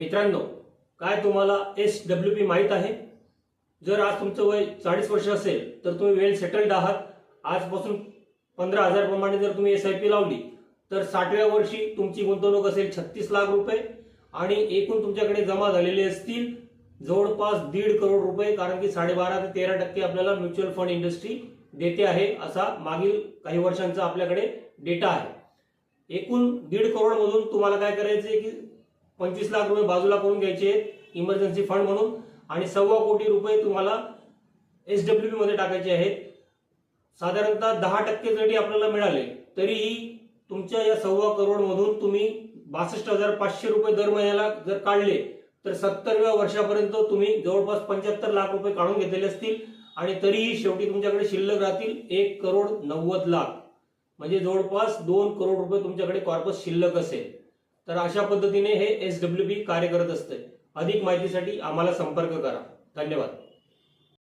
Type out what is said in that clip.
मित्रांनो, काय तुम्हाला SWP माहित आहे? जर आज तुमचं वय 40 वर्ष असेल तर तुम्ही वेल सेटल्ड आहात. आजपासून 15,000 प्रमाणे जर तुम्ही SIP लावली तर 60व्या वर्षी तुमची गुंतवणूक असेल 36 लाख रुपये आणि एकूण तुमच्याकडे जमा झालेले असतील जवळपास 1.5 करोड रुपये. कारण की 12.5 ते 13% आपल्याला म्युच्युअल फंड इंडस्ट्री देते आहे, असा मागील काही वर्षांचा आपल्याकडे डेटा आहे. एकूण 1.5 करोड मधून तुम्हाला काय करायचे की 25 लाख रुपये बाजूला करून घ्यायचे इमर्जन्सी फंड म्हणून आणि 1.25 कोटी रुपये तुम्हाला SWP मध्ये टाकायचे आहेत. साधारणतः 10% जरी आपल्याला मिळाले तरीही तुमच्या या 1.25 करोड मधून तुम्ही 62,500 रुपये दर महिन्याला जर काढले तर 70व्या वर्षापर्यंत तुम्ही जवळपास 75 लाख रुपये काढून घेतलेले असतील आणि तरीही शेवटी तुमच्याकडे शिल्लक राहतील 1 करोड 90 लाख, म्हणजे जवळपास 2 करोड रुपये तुमच्याकडे कॉर्पस शिल्लक असेल. तर अशा पद्धतीने हे SWP कार्य करत असते. अधिक माहितीसाठी आम्हाला संपर्क करा. धन्यवाद.